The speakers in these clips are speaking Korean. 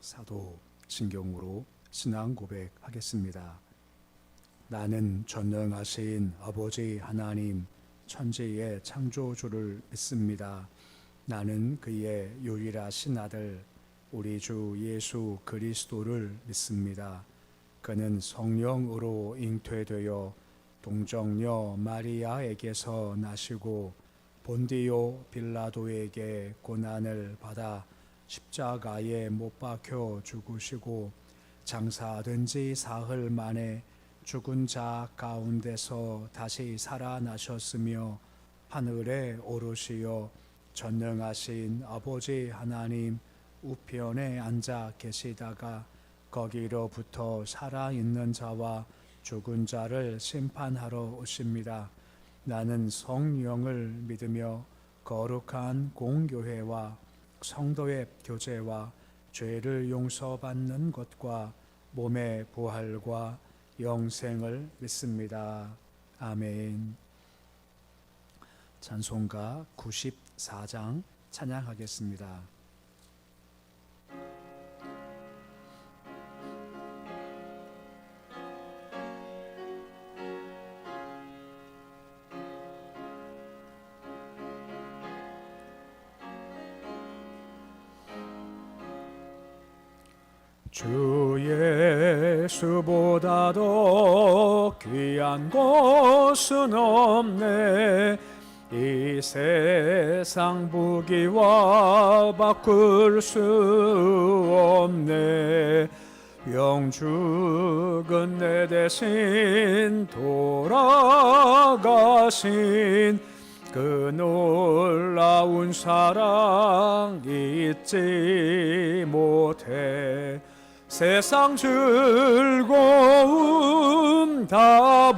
사도 신경으로 신앙 고백하겠습니다. 나는 전능하신 아버지 하나님 천지의 창조주를 믿습니다. 나는 그의 유일하신 아들 우리 주 예수 그리스도를 믿습니다. 그는 성령으로 잉태되어 동정녀 마리아에게서 나시고 본디오 빌라도에게 고난을 받아 십자가에 못 박혀 죽으시고 장사된 지 사흘 만에 죽은 자 가운데서 다시 살아나셨으며 하늘에 오르시어 전능하신 아버지 하나님 우편에 앉아 계시다가 거기로부터 살아있는 자와 죽은 자를 심판하러 오십니다. 나는 성령을 믿으며 거룩한 공교회와 성도의 교제와 죄를 용서받는 것과 몸의 부활과 영생을 믿습니다. 아멘. 찬송가 94장 찬양하겠습니다. 주 예수보다 더 귀한 것은 없네. 이 세상 부귀와 바꿀 수 없네. 영죽은 내 대신 돌아가신 그 놀라운 사랑 잊지 못해. 세상 즐거움 다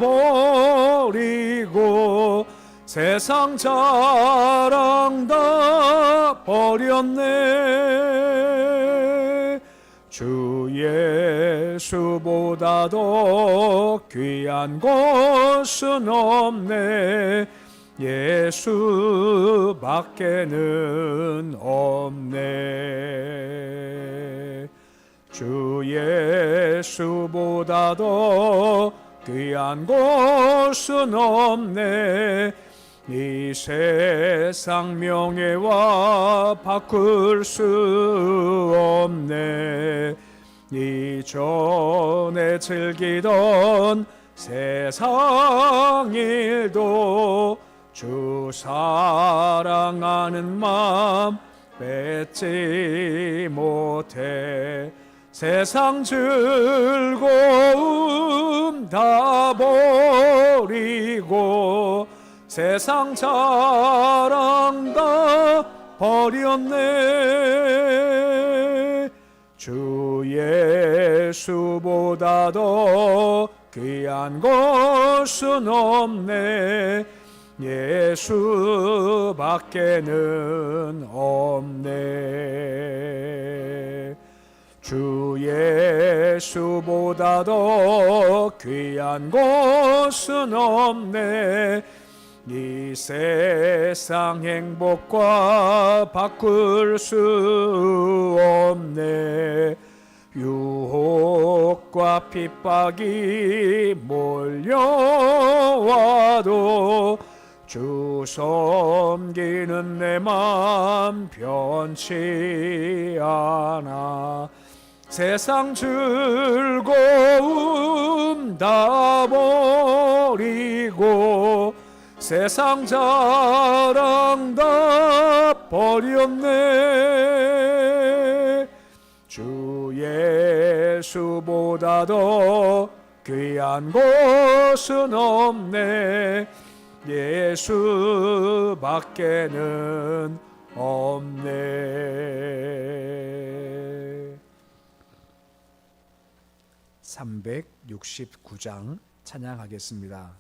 버리고 세상 자랑 다 버렸네. 주 예수보다 더 귀한 것은 없네. 예수밖에는 없네. 주 예수보다 더 귀한 것은 없네. 이 세상 명예와 바꿀 수 없네. 이전에 즐기던 세상 일도 주 사랑하는 마음 뺏지 못해. 세상 즐거움 다 버리고 세상 자랑 다 버렸네. 주 예수보다 더 귀한 것은 없네. 예수밖에는 없네. 주 예수보다 더 귀한 것은 없네. 이 세상 행복과 바꿀 수 없네. 유혹과 핍박이 몰려와도 주 섬기는 내 맘 변치 않아. 세상 즐거움 다 버리고 세상 자랑 다 버렸네. 주 예수보다 더 귀한 것은 없네. 예수밖에는 없네. 369장 찬양하겠습니다.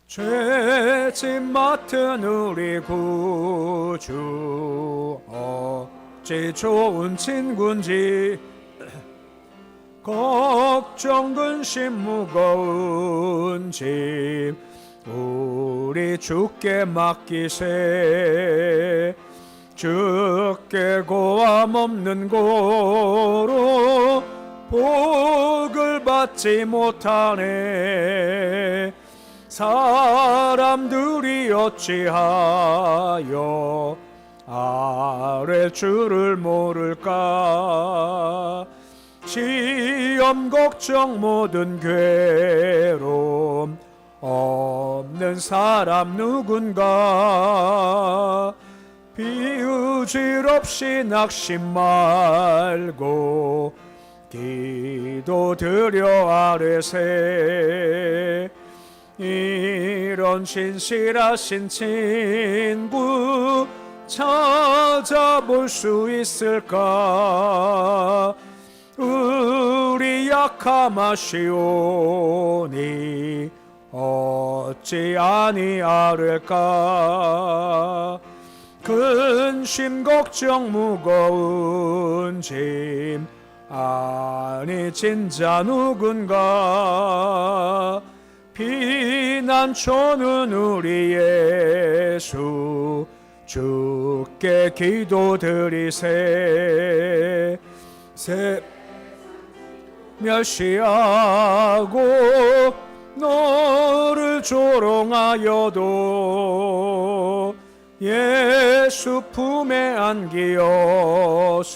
죄짐 맡은 우리 구주 어찌 좋은 친구인지 걱정 근심 무거운 짐 우리 주께 맡기세. 주께 고함 없는 고로 복을 받지 못하네. 사람들이 어찌하여 아래 주를 모를까. 시험 걱정 모든 괴로움 없는 사람 누군가. 비유질 없이 낙심 말고 기도 드려 아뢰세. 이런 신실하신 친구 찾아볼 수 있을까. 우리 약함하시오니 어찌 아니하릴까. 근심 걱정 무거운 짐 아니 진짜 누군가. 피난처는 우리 예수 주께 기도드리세. 멸시하고 너를 조롱하여도 예수 품에 안기어서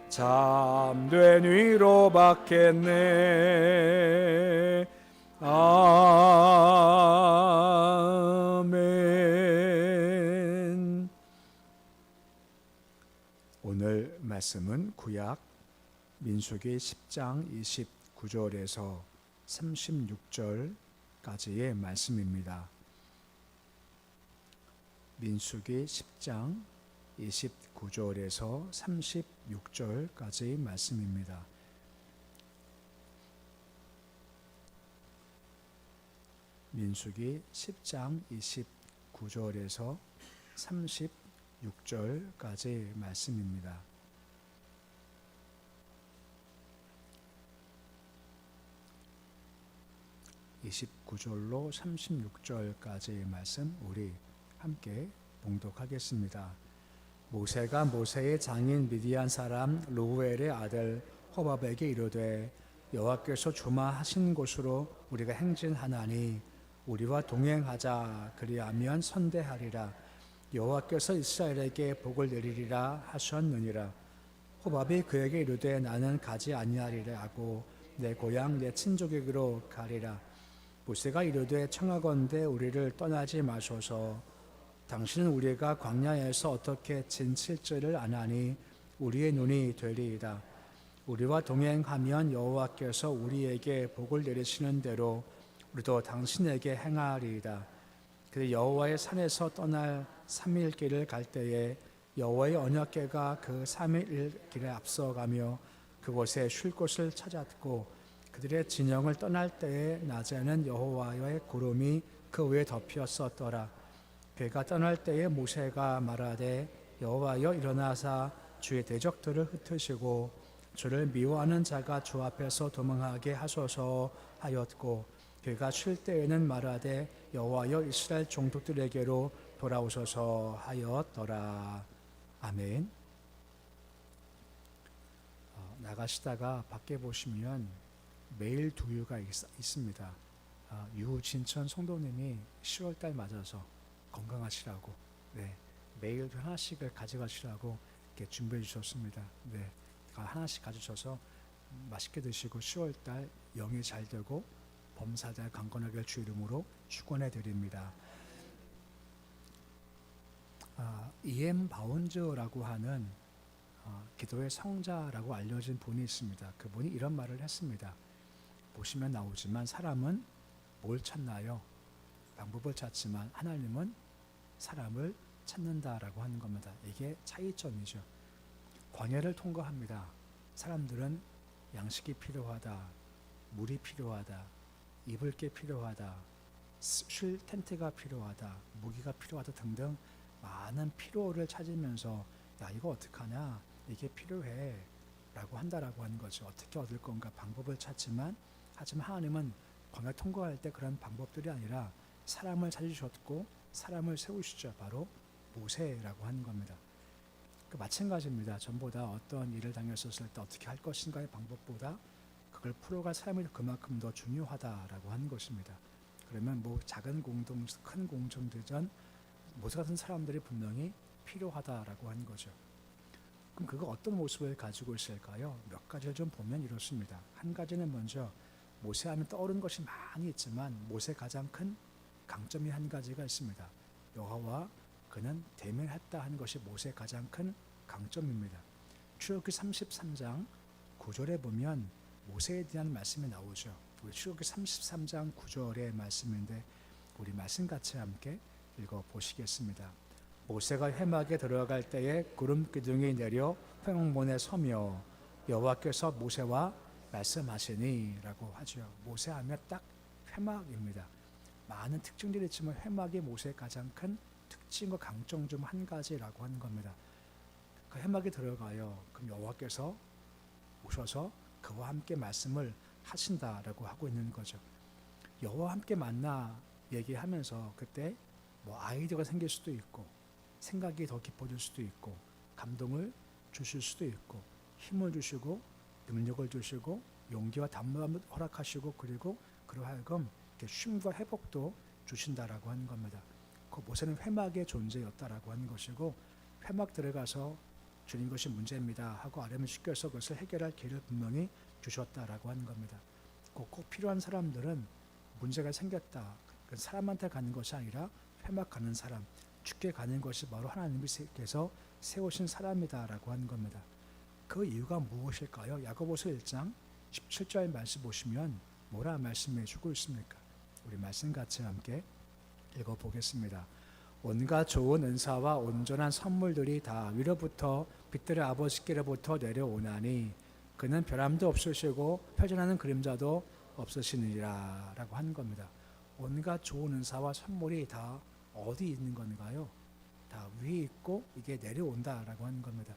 참된 위로 받겠네. 아멘. 오늘 말씀은 구약 민수기 10장 29절에서 36절까지의 말씀입니다. 민수기 10장 29절에서 36절까지의 말씀입니다. 민수기 10장 29절에서 36절까지의 말씀입니다. (29절로) (36절까지의) 말씀 우리 함께 봉독하겠습니다. 모세가 모세의 장인 미디안 사람 르우엘의 아들 호밥에게 이르되 여호와께서 주마하신 곳으로 우리가 행진하나니 우리와 동행하자. 그리하면 선대하리라. 여호와께서 이스라엘에게 복을 내리리라 하셨느니라. 호밥이 그에게 이르되 나는 가지 아니하리라 하고 내 고향 내 친족에게로 가리라. 모세가 이르되 청하건대 우리를 떠나지 마소서. 당신은 우리가 광야에서 어떻게 진칠지를 아나니 우리의 눈이 되리이다. 우리와 동행하면 여호와께서 우리에게 복을 내리시는 대로 우리도 당신에게 행하리이다. 그때 여호와의 산에서 떠날 3일 길을 갈 때에 여호와의 언약궤가 그 3일 길에 앞서가며 그곳에 쉴 곳을 찾았고 그들의 진영을 떠날 때에 낮에는 여호와의 구름이 그 위에 덮였었더라. 그가 떠날 때에 모세가 말하되 여호와여 일어나사 주의 대적들을 흩으시고 주를 미워하는 자가 주 앞에서 도망하게 하소서 하였고 그가 쉴 때에는 말하되 여호와여 이스라엘 종족들에게로 돌아오소서 하였더라. 아멘. 나가시다가 밖에 보시면 매일 두유가 있습니다. 유진천 성도님이 10월달 맞아서 건강하시라고 매일 하나씩을 가져가시라고 이렇게 준비해 주셨습니다. 하나씩 가져셔서 맛있게 드시고 10월달 영이 잘 되고 범사자 강건하게 주 이름으로 축원해 드립니다. E.M. 바운즈라고 하는 기도의 성자라고 알려진 분이 있습니다. 그분이 이런 말을 했습니다. 보시면 나오지만 사람은 뭘 찾나요? 방법을 찾지만 하나님은 사람을 찾는다라고 하는 겁니다. 이게 차이점이죠. 광야를 통과합니다. 사람들은 양식이 필요하다, 물이 필요하다, 입을 게 필요하다, 쉴 텐트가 필요하다, 무기가 필요하다 등등 많은 필요를 찾으면서 야 이거 어떡하냐, 이게 필요해 한다라고 하는 거죠. 어떻게 얻을 건가 방법을 찾지만 하지만 하나님은 광야 통과할 때 그런 방법들이 아니라 사람을 찾으셨고 사람을 세우시죠. 바로 모세라고 하는 겁니다. 마찬가지입니다. 전보다 어떤 일을 당했었을 때 어떻게 할 것인가의 방법보다 그걸 풀어갈 사람이 그만큼 더 중요하다라고 하는 것입니다. 그러면 뭐 작은 공동, 큰 공동체전 모세 같은 사람들이 분명히 필요하다라고 하는 거죠. 그럼 그거 어떤 모습을 가지고 있을까요? 몇 가지를 좀 보면 이렇습니다. 한 가지는 먼저 모세하면 떠오르는 것이 많이 있지만 모세의 가장 큰 강점이 한 가지가 있습니다. 여호와와 그는 대면했다 하는 것이 모세의 가장 큰 강점입니다. 출애굽기 33장 9절에 보면 모세에 대한 말씀이 나오죠. 우리 출애굽기 33장 9절의 말씀인데 우리 말씀 같이 함께 읽어보시겠습니다. 모세가 회막에 들어갈 때에 구름 기둥이 내려 회막문에 서며 여호와께서 모세와 말씀하시니 라고 하죠. 모세하면 딱 회막입니다. 많은 특징들이 있지만 회막이 모세의 가장 큰 특징과 강점 중 한 가지라고 하는 겁니다. 그 회막에 들어가요. 그럼 여호와께서 오셔서 그와 함께 말씀을 하신다라고 하고 있는 거죠. 여호와 함께 만나 얘기하면서 그때 뭐 아이디어가 생길 수도 있고 생각이 더 깊어질 수도 있고 감동을 주실 수도 있고 힘을 주시고 능력을 주시고 용기와 담대함을 허락하시고 그리고 그러하여금 쉼과 회복도 주신다라고 하는 겁니다. 그 모세는 회막의 존재였다라고 하는 것이고 회막 들어가서 주님 것이 문제입니다 하고 아뢰면 시켜서 그것을 해결할 길을 분명히 주셨다라고 하는 겁니다. 꼭 필요한 사람들은 문제가 생겼다. 사람한테 가는 것이 아니라 회막 가는 사람, 죽게 가는 것이 바로 하나님께서 세우신 사람이다라고 하는 겁니다. 그 이유가 무엇일까요? 야고보서 1장 17절 말씀 보시면 뭐라 말씀해 주고 있습니까? 우리 말씀 같이 함께 읽어보겠습니다. 온갖 좋은 은사와 온전한 선물들이 다 위로부터 빛들의 아버지께로부터 내려오나니 그는 변함도 없으시고 회전하는 그림자도 없으시니라 라고 하는 겁니다. 온갖 좋은 은사와 선물이 다 어디 있는 건가요? 다 위에 있고 이게 내려온다라고 하는 겁니다.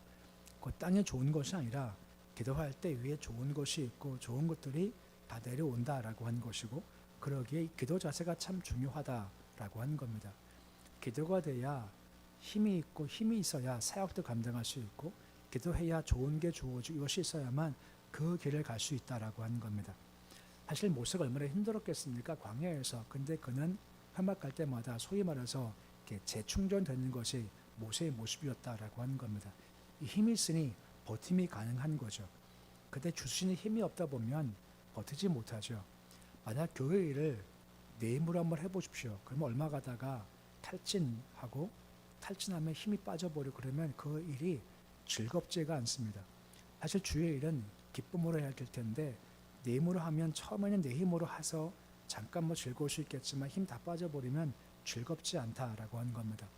그 땅에 좋은 것이 아니라 기도할 때 위에 좋은 것이 있고 좋은 것들이 다 내려온다라고 하는 것이고 그러기에 기도 자세가 참 중요하다라고 하는 겁니다. 기도가 돼야 힘이 있고 힘이 있어야 사역도 감당할 수 있고 기도해야 좋은 게 주어지고 이것이 있어야만 그 길을 갈 수 있다라고 하는 겁니다. 사실 모세가 얼마나 힘들었겠습니까? 광야에서. 근데 그는 회막 갈 때마다 소위 말해서 이렇게 재충전되는 것이 모세의 모습이었다라고 하는 겁니다. 이 힘이 있으니 버팀이 가능한 거죠. 근데 주시는 힘이 없다 보면 버티지 못하죠. 만약 교회 일을 내 힘으로 한번 해보십시오. 그러면 얼마 가다가 탈진하면 힘이 빠져버리고 그러면 그 일이 즐겁지가 않습니다. 사실 주의 일은 기쁨으로 해야 될 텐데 내 힘으로 하면 처음에는 내 힘으로 해서 잠깐 뭐 즐거울 수 있겠지만 힘 다 빠져버리면 즐겁지 않다라고 하는 겁니다.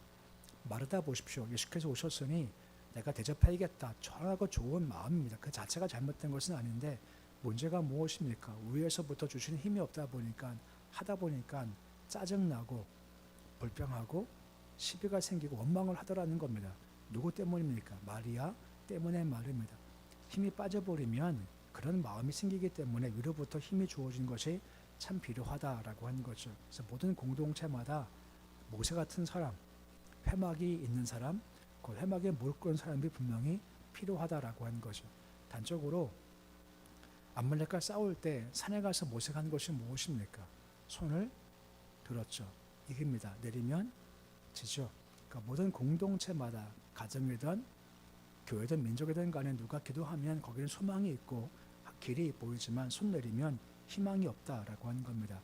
마르다 보십시오. 예수께서 오셨으니 내가 대접해야겠다. 전하고 좋은 마음입니다. 그 자체가 잘못된 것은 아닌데 문제가 무엇입니까? 위에서부터 주시는 힘이 없다 보니까 하다 보니까 짜증나고 불평하고 시비가 생기고 원망을 하더라는 겁니다. 누구 때문입니까? 마리아 때문의 말입니다. 힘이 빠져버리면 그런 마음이 생기기 때문에 위로부터 힘이 주어진 것이 참 필요하다라고 하는 거죠. 그래서 모든 공동체마다 모세 같은 사람, 회막이 있는 사람, 그 회막에 물 끓는 사람이 분명히 필요하다라고 하는 거죠. 단적으로 아말렉과 싸울 때 산에 가서 모세가 한 것이 무엇입니까? 손을 들었죠. 이깁니다. 내리면 지죠. 그러니까 모든 공동체마다 가정이든 교회든 민족이든 간에 누가 기도하면 거기는 소망이 있고 길이 보이지만 손 내리면 희망이 없다라고 하는 겁니다.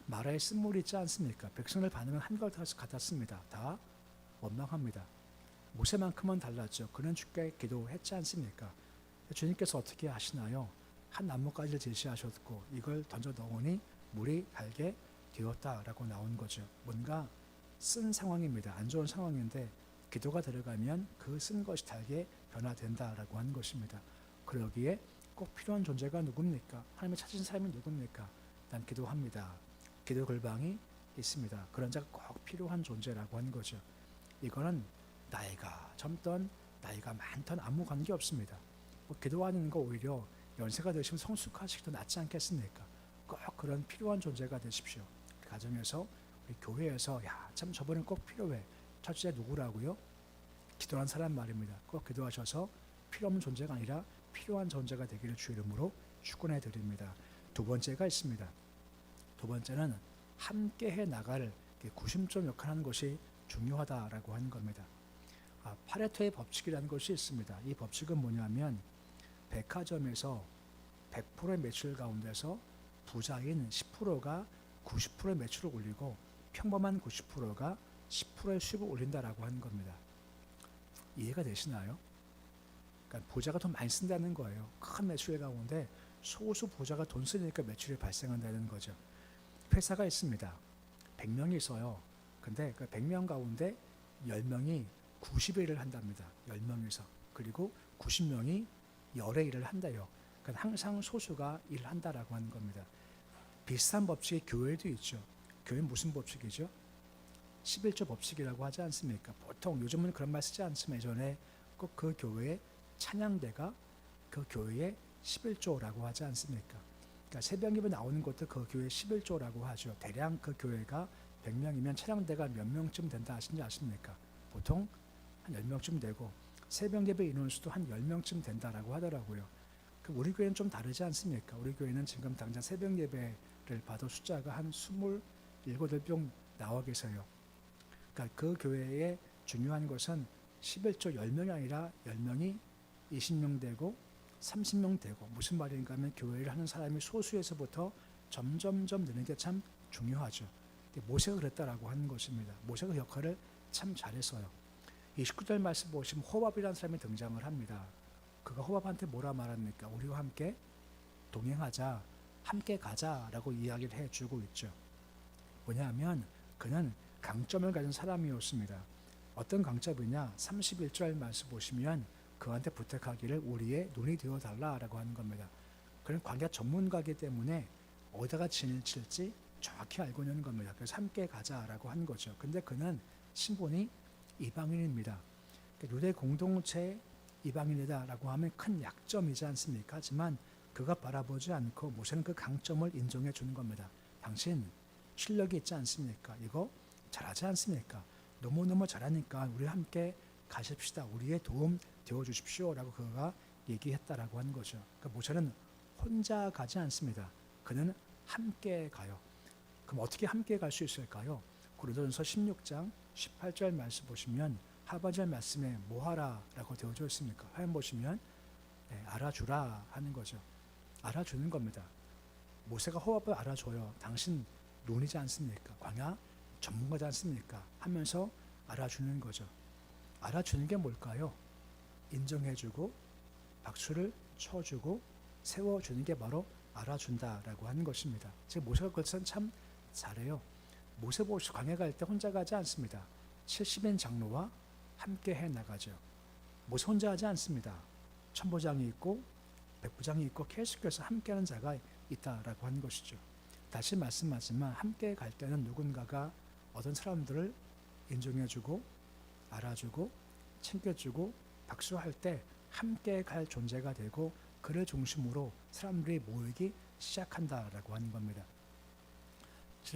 마라에 쓴물이 있지 않습니까? 백성을 반응은 한것 같았습니다. 다 원망합니다. 모세만큼은 달랐죠. 그는 주께 기도했지 않습니까? 주님께서 어떻게 하시나요? 한 나뭇가지를 제시하셨고 이걸 던져 넣으니 물이 달게 되었다라고 나온 거죠. 뭔가 쓴 상황입니다. 안 좋은 상황인데 기도가 들어가면 그 쓴 것이 달게 변화된다라고 하는 것입니다. 그러기에 꼭 필요한 존재가 누굽니까? 하나님을 찾으신 사람이 누굽니까? 난 기도합니다. 기도 골방이 있습니다. 그런 자가 꼭 필요한 존재라고 하는 거죠. 이거는 나이가 젊던 나이가 많던 아무 관계 없습니다. 기도하는 거 오히려 연세가 드시면 성숙하시기 더 낫지 않겠습니까? 꼭 그런 필요한 존재가 되십시오. 가정에서, 우리 교회에서, 야, 참 저분은 꼭 필요해. 첫째 누구라고요? 기도한 사람 말입니다. 꼭 기도하셔서 필요 없는 존재가 아니라 필요한 존재가 되기를 주 이름으로 축원해 드립니다. 두 번째가 있습니다. 두 번째는 함께해 나갈 구심점 역할하는 것이 중요하다라고 하는 겁니다. 파레토의 법칙이라는 것이 있습니다. 이 법칙은 뭐냐면 백화점에서 100%의 매출 가운데서 부자인 10%가 90%의 매출을 올리고 평범한 90%가 10%의 수입을 올린다라고 하는 겁니다. 이해가 되시나요? 그러니까 부자가 돈 많이 쓴다는 거예요. 큰 매출 가운데 소수 부자가 돈 쓰니까 매출이 발생한다는 거죠. 회사가 있습니다. 100명이 있어요. 근데 그 100명 가운데 10명이 90의 일을 한답니다. 10명에서. 그리고 90명이 열의 일을 한다요. 그러니까 항상 소수가 일을 한다라고 하는 겁니다. 비슷한 법칙이 교회도 있죠. 교회는 무슨 법칙이죠? 11조 법칙이라고 하지 않습니까? 보통 요즘은 그런 말 쓰지 않지만 예전에 꼭 그 교회의 찬양대가 그 교회의 11조라고 하지 않습니까? 그러니까 새벽 예배 나오는 것도 그 교회의 11조라고 하죠. 대략 그 교회가 100명이면 찬양대가 몇 명쯤 된다 하신지 아십니까? 보통 한 10명쯤 되고 새벽 예배 인원수도 한 10명쯤 된다라고 하더라고요. 우리 교회는 좀 다르지 않습니까? 우리 교회는 지금 당장 새벽 예배를 봐도 숫자가 한 27, 8명 나와 계세요. 그러니까 그 교회의 중요한 것은 11조 10명이 아니라 10명이 20명 되고 30명 되고, 무슨 말인가 하면 교회를 하는 사람이 소수에서부터 점점점 느는 게 참 중요하죠. 모세가 그랬다라고 하는 것입니다. 모세가 역할을 참 잘했어요. 29절 말씀 보시면 호밥이라는 사람이 등장을 합니다. 그가 호밥한테 뭐라 말합니까? 우리와 함께 동행하자, 함께 가자라고 이야기를 해주고 있죠. 뭐냐면 그는 강점을 가진 사람이었습니다. 어떤 강점이냐? 31절 말씀 보시면 그한테 부탁하기를 우리의 눈이 되어달라라고 하는 겁니다. 그는 관계 전문가이기 때문에 어디다가 진을 칠지 정확히 알고 있는 겁니다. 그래서 함께 가자라고 한 거죠. 근데 그는 신분이 이방인입니다. 유대 공동체 이방인이다라고 하면 큰 약점이지 않습니까? 하지만 그가 바라보지 않고 모세는 그 강점을 인정해 주는 겁니다. 당신 실력이 있지 않습니까? 이거 잘하지 않습니까? 너무너무 잘하니까 우리 함께 가십시다. 우리의 도움 되어 주십시오. 라고 그가 얘기했다라고 하는 거죠. 그러니까 모세는 혼자 가지 않습니다. 그는 함께 가요. 그럼 어떻게 함께 갈 수 있을까요? 고린도전서 16장 18절 말씀 보시면 하반절 말씀에 뭐하라 라고 되어져 있습니까? 화면 보시면 알아주라 하는 거죠. 알아주는 겁니다. 모세가 호흡을 알아줘요. 당신 논이지 않습니까? 광야 전문가지 않습니까? 하면서 알아주는 거죠. 알아주는 게 뭘까요? 인정해주고 박수를 쳐주고 세워주는 게 바로 알아준다라고 하는 것입니다. 즉 모세가 그것은 참 잘해요. 모세 보시 광야 갈 때 혼자 가지 않습니다. 70인 장로와 함께 해 나가죠. 모세 혼자 하지 않습니다. 천부장이 있고 백부장이 있고 계속해서 함께하는 자가 있다라고 하는 것이죠. 다시 말씀하지만 함께 갈 때는 누군가가 어떤 사람들을 인정해주고 알아주고 챙겨주고 박수할 때 함께 갈 존재가 되고 그를 중심으로 사람들이 모이기 시작한다라고 하는 겁니다.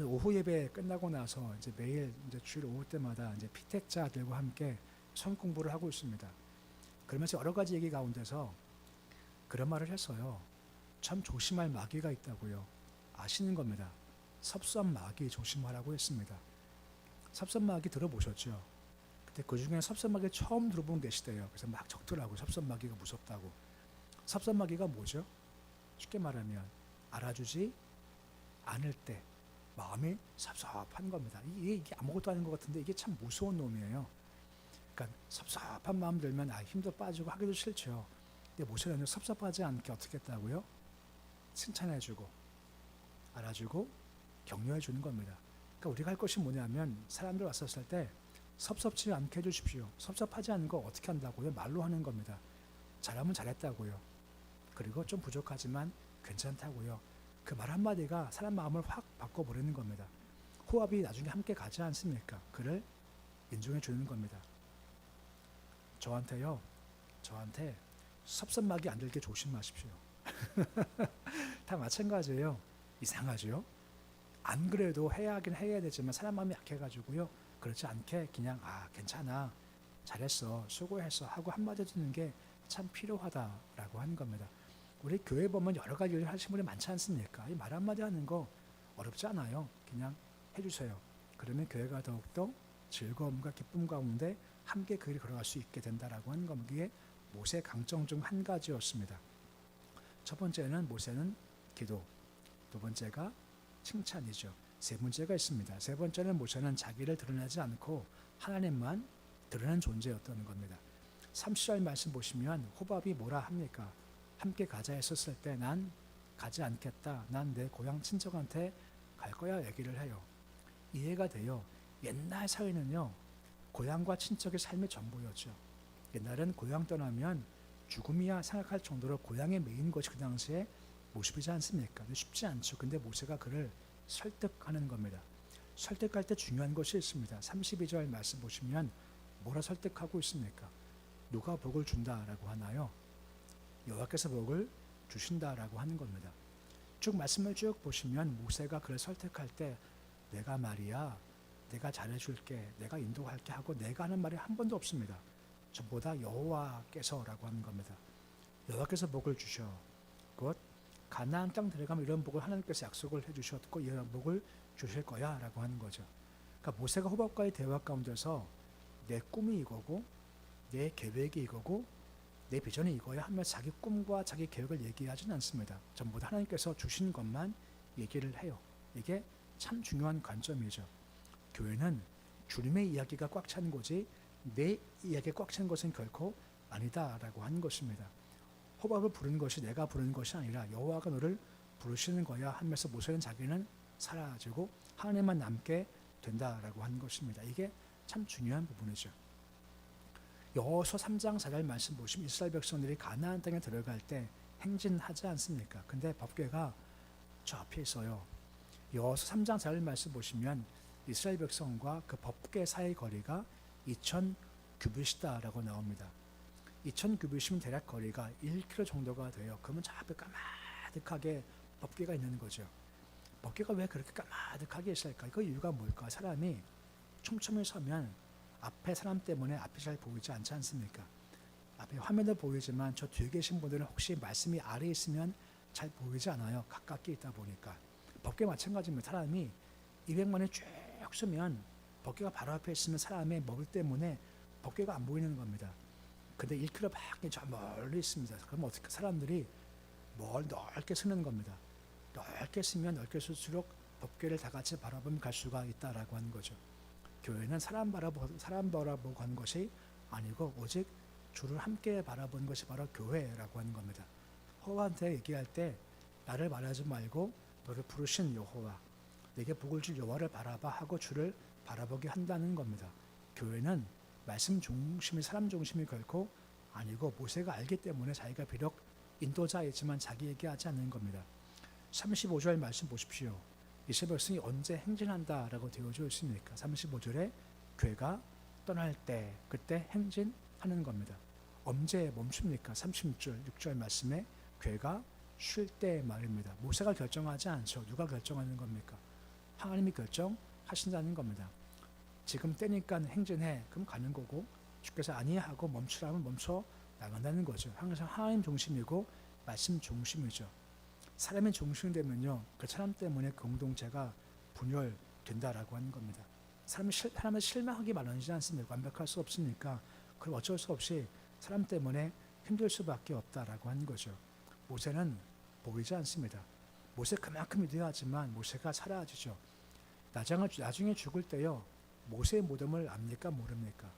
오후 예배 끝나고 나서 이제 매일 이제 주일 오후 때마다 이제 피택자들과 함께 성경 공부를 하고 있습니다. 그러면서 여러 가지 얘기 가운데서 그런 말을 했어요. 참 조심할 마귀가 있다고요. 아시는 겁니다. 섭선 마귀 조심하라고 했습니다. 섭선 마귀 들어보셨죠? 근데 그 중에 섭선 마귀 처음 들어본 분 계시대요. 그래서 막 적더라고요. 섭선 마귀가 무섭다고. 섭선 마귀가 뭐죠? 쉽게 말하면 알아주지 않을 때 마음이 섭섭한 겁니다. 이게 아무것도 아닌 것 같은데 이게 참 무서운 놈이에요. 그러니까 섭섭한 마음 들면 힘도 빠지고 하기도 싫죠. 근데 모세는 섭섭하지 않게 어떻게 했다고요? 칭찬해주고 알아주고 격려해주는 겁니다. 그러니까 우리가 할 것이 뭐냐면 사람들 왔었을 때 섭섭지 않게 해주십시오. 섭섭하지 않은 거 어떻게 한다고요? 말로 하는 겁니다. 잘하면 잘했다고요. 그리고 좀 부족하지만 괜찮다고요. 그 말 한마디가 사람 마음을 확 바꿔버리는 겁니다. 호흡이 나중에 함께 가지 않습니까? 그를 인정해 주는 겁니다. 저한테 섭섭하게 안 들게 조심하십시오. 다 마찬가지예요. 이상하죠? 안 그래도 해야 하긴 해야 되지만 사람 마음이 약해가지고요. 그렇지 않게 그냥 괜찮아, 잘했어, 수고했어 하고 한마디 듣는 게 참 필요하다라고 하는 겁니다. 우리 교회 보면 여러 가지 일을 하시는 분이 많지 않습니까? 이 말 한마디 하는 거 어렵지 않아요. 그냥 해주세요. 그러면 교회가 더욱더 즐거움과 기쁨 가운데 함께 그 일을 걸어갈 수 있게 된다라고 하는 겁니다. 이게 모세의 강점 중 한 가지였습니다. 첫 번째는 모세는 기도, 두 번째가 칭찬이죠. 세 번째가 있습니다. 세 번째는 모세는 자기를 드러내지 않고 하나님만 드러낸 존재였던 겁니다. 30절 말씀 보시면 호밥이 뭐라 합니까? 함께 가자 했었을 때 난 가지 않겠다. 난 내 고향 친척한테 갈 거야 얘기를 해요. 이해가 돼요. 옛날 사회는요, 고향과 친척의 삶의 전부였죠. 옛날엔 고향 떠나면 죽음이야 생각할 정도로 고향에 매인 것이 그 당시에 모습이지 않습니까? 쉽지 않죠. 근데 모세가 그를 설득하는 겁니다. 설득할 때 중요한 것이 있습니다. 32절 말씀 보시면 뭐라 설득하고 있습니까? 누가 복을 준다라고 하나요? 여호와께서 복을 주신다라고 하는 겁니다. 쭉 말씀을 쭉 보시면 모세가 그를 설득할 때 내가 말이야, 내가 잘해줄게, 내가 인도할게 하고 내가 하는 말이 한 번도 없습니다. 전부 다 여호와께서라고 하는 겁니다. 여호와께서 복을 주셔. 곧 가나안 땅 들어가면 이런 복을 하나님께서 약속을 해주셨고 이런 복을 주실 거야 라고 하는 거죠. 그러니까 모세가 호밥과의 대화 가운데서 내 꿈이 이거고 내 계획이 이거고 내 비전이 이거야 하며 자기 꿈과 자기 계획을 얘기하지는 않습니다. 전부 다 하나님께서 주신 것만 얘기를 해요. 이게 참 중요한 관점이죠. 교회는 주님의 이야기가 꽉 찬 곳이 내 이야기가 꽉 찬 것은 결코 아니다라고 하는 것입니다. 호밥을 부르는 것이 내가 부르는 것이 아니라 여호와가 너를 부르시는 거야 하면서 모세는 자기는 사라지고 하나님만 남게 된다라고 하는 것입니다. 이게 참 중요한 부분이죠. 여호수아 3장 4절 말씀 보시면 이스라엘 백성들이 가나안 땅에 들어갈 때 행진하지 않습니까? 근데 법궤가 저 앞에 있어요. 여호수아 3장 4절 말씀 보시면 이스라엘 백성과 그 법궤 사이의 거리가 2000규빗이다라고 나옵니다. 2000규빗이면 대략 거리가 1km 정도가 돼요. 그러면 저 앞에 까마득하게 법궤가 있는 거죠. 법궤가 왜 그렇게 까마득하게 있을까? 그 이유가 뭘까? 사람이 촘촘히 서면 앞에 사람 때문에 앞이 잘 보이지 않지 않습니까? 앞에 화면도 보이지만 저 뒤에 계신 분들은 혹시 말씀이 아래에 있으면 잘 보이지 않아요. 가깝게 있다 보니까. 법궤 마찬가지입니다. 사람이 200만에 쭉 서면 법궤가 바로 앞에 있으면 사람의 먹을 때문에 법궤가 안 보이는 겁니다. 근데 1km 밖에 저 멀리 있습니다. 그럼 어떻게 사람들이 넓게 서는 겁니다. 넓게 쓰면 넓게 쓸수록 법궤를 다 같이 바라보면 갈 수가 있다라고 하는 거죠. 교회는 사람 바라보고 가는 것이 아니고 오직 주를 함께 바라보는 것이 바로 교회라고 하는 겁니다. 여호와한테 얘기할 때 나를 말하지 말고 너를 부르신 여호와, 내게 복을 줄 여호와를 바라봐 하고 주를 바라보게 한다는 겁니다. 교회는 말씀 중심이 사람 중심이 결코 아니고 모세가 알기 때문에 자기가 비록 인도자이지만 자기 얘기하지 않는 겁니다. 35절 말씀 보십시오. 이스라엘 백성이 언제 행진한다라고 되어져 있습니까? 35절에 괴가 떠날 때 그때 행진하는 겁니다. 언제 멈춥니까? 36절 말씀에 괴가 쉴 때 말입니다. 모세가 결정하지 않죠. 누가 결정하는 겁니까? 하나님이 결정하신다는 겁니다. 지금 때니까 행진해. 그럼 가는 거고 주께서 아니하고 멈추라면 멈춰 나간다는 거죠. 항상 하나님 중심이고 말씀 중심이죠. 사람이 중심되면요, 그 사람 때문에 공동체가 분열된다라고 하는 겁니다. 사람을 실망하기 마련이지 않습니까? 완벽할 수 없으니까 그럼 어쩔 수 없이 사람 때문에 힘들 수밖에 없다라고 하는 거죠. 모세는 보이지 않습니다. 모세 그만큼 위대하지만 모세가 사라지죠. 나중에 죽을 때요, 모세의 무덤을 압니까 모릅니까?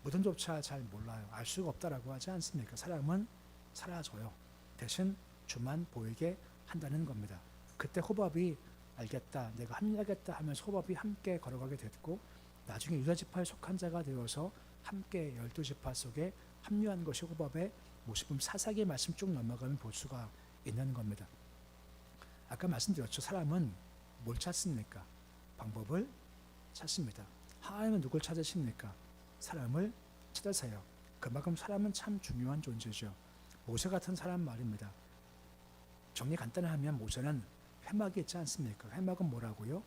무덤조차 잘 몰라요. 알 수가 없다라고 하지 않습니까? 사람은 사라져요. 대신 주만 보이게 한다는 겁니다. 그때 호밥이 알겠다, 내가 합류하겠다 하면서 호밥이 함께 걸어가게 됐고 나중에 유다 지파에 속한 자가 되어서 함께 12지파 속에 합류한 것이 호밥의 모습은 사사기 말씀 쭉 넘어가면 볼 수가 있는 겁니다. 아까 말씀드렸죠. 사람은 뭘 찾습니까? 방법을 찾습니다. 하나님은 누굴 찾으십니까? 사람을 찾으세요. 그만큼 사람은 참 중요한 존재죠. 모세 같은 사람 말입니다. 정리 간단하면 모세는 회막이 있지 않습니까? 회막은 뭐라고요?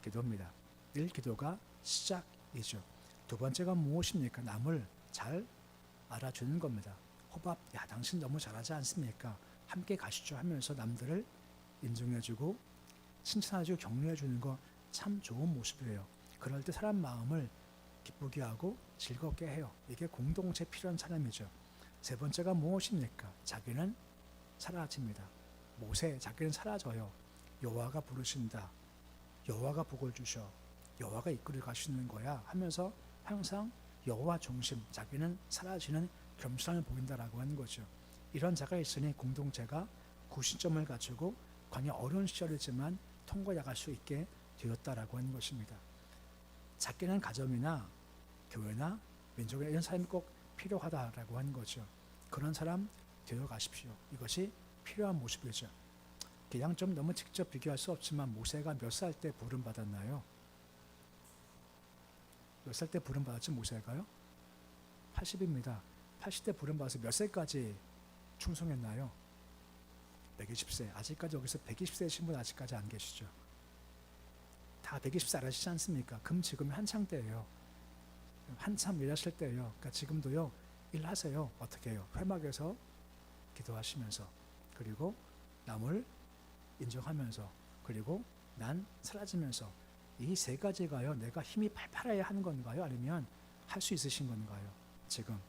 기도입니다. 늘 기도가 시작이죠. 두 번째가 무엇입니까? 남을 잘 알아주는 겁니다. 호밥, 야 당신 너무 잘하지 않습니까? 함께 가시죠 하면서 남들을 인정해주고 칭찬해주고 격려해주는 거 참 좋은 모습이에요. 그럴 때 사람 마음을 기쁘게 하고 즐겁게 해요. 이게 공동체 필요한 사람이죠. 세 번째가 무엇입니까? 자기는 사라집니다. 모세, 자기는 사라져요. 여호와가 부르신다. 여호와가 복을 주셔. 여호와가 이끌어 가시는 거야 하면서 항상 여호와 중심, 자기는 사라지는 겸손함을 보인다라고 하는 거죠. 이런 자가 있으니 공동체가 구심점을 갖추고 광야 어려운 시절이지만 통과해 나갈 수 있게 되었다라고 하는 것입니다. 작게는 가정이나 교회나 민족에 이런 사람이 꼭 필요하다라고 하는 거죠. 그런 사람 되어 가십시오. 이것이 필요한 모습이죠. 그냥 좀 너무 직접 비교할 수 없지만 모세가 몇 살 때 부름 받았나요? 몇 살 때 부름 받았지 모세가요? 80입니다. 80대 부름 받아서 몇 세까지 충성했나요? 120세. 아직까지 여기서 120세이신 분 아직까지 안 계시죠? 다 120세 알아시지 않습니까? 그럼 지금 한창 때예요. 한참 일하실 때예요. 그러니까 지금도요 일하세요. 어떻게 해요? 회막에서 기도하시면서, 그리고 남을 인정하면서, 그리고 난 사라지면서, 이 세 가지가요 내가 힘이 팔팔해야 하는 건가요? 아니면 할 수 있으신 건가요? 지금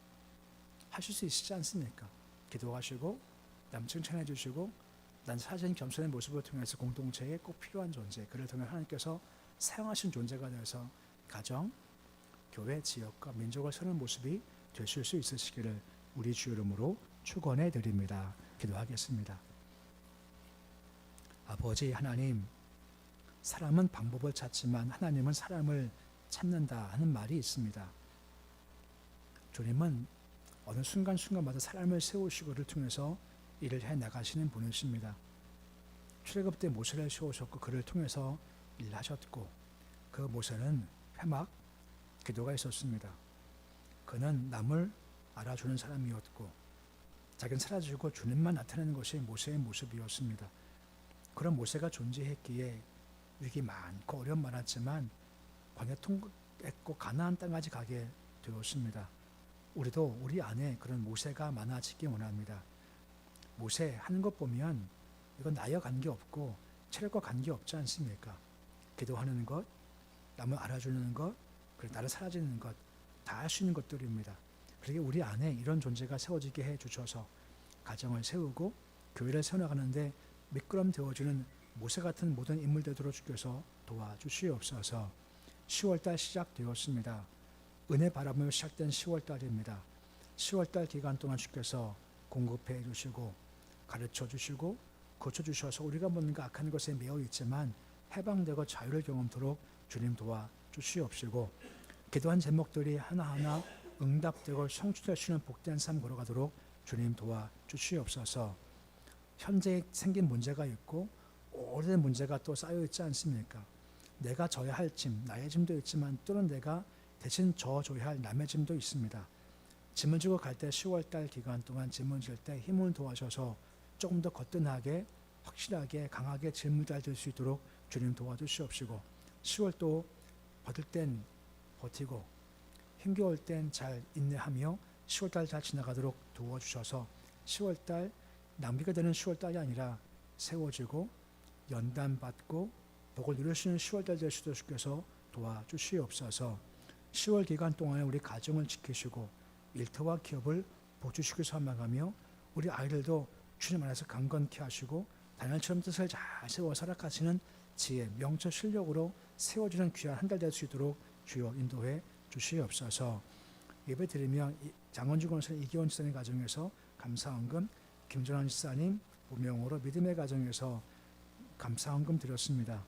하실 수 있으시지 않습니까? 기도하시고 남 칭찬해 주시고 난 사라진 겸손의 모습을 통해서 공동체에 꼭 필요한 존재, 그를 통해 하나님께서 사용하신 존재가 되어서 가정, 교회, 지역과 민족을 세우는 모습이 되실 수 있으시기를 우리 주 이름으로 축원해 드립니다. 기도하겠습니다. 아버지 하나님, 사람은 방법을 찾지만 하나님은 사람을 찾는다 하는 말이 있습니다. 주님은 어느 순간순간마다 사람을 세우시고 그를 통해서 일을 해 나가시는 분이십니다. 출애굽 때 모세를 세우셨고 그를 통해서 일하셨고, 그 모세는 회막 기도가 있었습니다. 그는 남을 알아주는 사람이었고 자기는 사라지고 주님만 나타내는 것이 모세의 모습이었습니다. 그런 모세가 존재했기에 위기 많고 어려움 많았지만 광야 통과했고 가나안 땅까지 가게 되었습니다. 우리도 우리 안에 그런 모세가 많아지기 원합니다. 모세 하는 것 보면 이건 나와 관계없고 체력과 관계없지 않습니까? 기도하는 것, 남을 알아주는 것, 그리고 나를 사라지는 것, 다 할 수 있는 것들입니다. 그러게 우리 안에 이런 존재가 세워지게 해주셔서 가정을 세우고 교회를 세워나가는데 미끄럼 되어주는 모세 같은 모든 인물들 들어주셔서 도와주시옵소서. 10월달 시작되었습니다. 은혜 바라보며 시작된 10월달입니다. 10월달 기간 동안 주께서 공급해 주시고 가르쳐 주시고 고쳐 주셔서 우리가 뭔가 악한 것에 매여 있지만 해방되고 자유를 경험토록 주님 도와 주시옵시고, 기도한 제목들이 하나하나 응답되고 성취되시는 복된 삶 걸어가도록 주님 도와 주시옵소서. 현재 생긴 문제가 있고 오래된 문제가 또 쌓여 있지 않습니까? 내가 져야 할 짐, 나의 짐도 있지만 또는 내가 대신 져줘야 할 남의 짐도 있습니다. 짐을 지고 갈 때 10월달 기간 동안 짐을 질 때 힘을 도와셔서 조금 더 거뜬하게 확실하게 강하게 짐을 잘 들 수 있도록 주님 도와주시옵시고, 10월 또 버틸 땐 버티고 힘겨울 땐 잘 인내하며 10월달 잘 지나가도록 도와주셔서 10월달 낭비가 되는 10월달이 아니라 세워지고 연단받고 복을 누릴 수 있는 10월달 될 수도 주께서 도와주시옵소서. 10월 기간 동안에 우리 가정을 지키시고 일터와 기업을 보주시기 소망하며 우리 아이들도 주님 안에서 강건케 하시고 다니엘처럼 뜻을 잘 세워 살아가시는 지혜, 명철, 실력으로 세워지는 귀한 한 달 될 수 있도록 주여 인도해 주시옵소서. 예배 드리며 장원주 권사님, 이기원 지사님 가정에서 감사헌금, 김전환 지사님 무명으로 믿음의 가정에서 감사헌금 드렸습니다.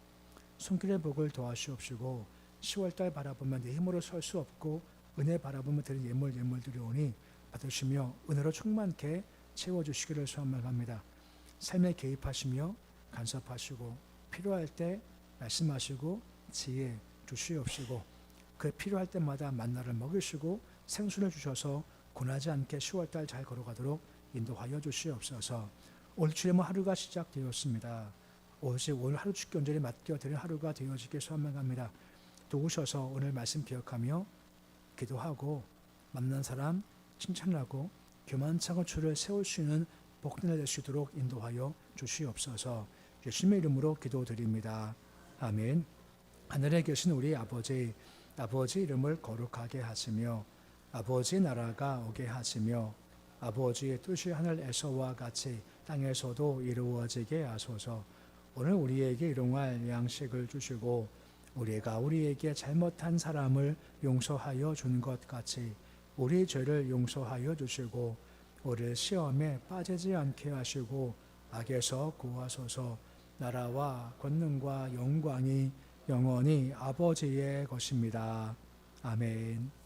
손길의 복을 도와주옵시고 10월달 바라보며 내 힘으로 설 수 없고 은혜 바라보며 드린 예물 드리오니 받으시며 은혜로 충만케 채워주시기를 소원합니다. 삶에 개입하시며 간섭하시고 필요할 때 말씀하시고 지혜 주시옵시고 그 필요할 때마다 만나를 먹이시고 생수를 주셔서 고나지 않게 10월달 잘 걸어가도록 인도하여 주시옵소서. 올 주일의 하루가 시작되었습니다. 오직 오늘 하루 주께 온전히 맡겨드린 하루가 되어지길 소망합니다. 도우셔서 오늘 말씀 기억하며 기도하고 만난 사람 칭찬하고 교만창을 주를 세울 수 있는 복된을 낼 수 있도록 인도하여 주시옵소서. 예수님의 이름으로 기도드립니다. 아멘. 하늘에 계신 우리 아버지 이름을 거룩하게 하시며 아버지 나라가 오게 하시며 아버지의 뜻이 하늘에서와 같이 땅에서도 이루어지게 하소서. 오늘 우리에게 일용할 양식을 주시고 우리가 우리에게 잘못한 사람을 용서하여 준 것 같이 우리 죄를 용서하여 주시고 우리를 시험에 빠지지 않게 하시고 악에서 구하소서. 나라와 권능과 영광이 영원히 아버지의 것입니다. 아멘.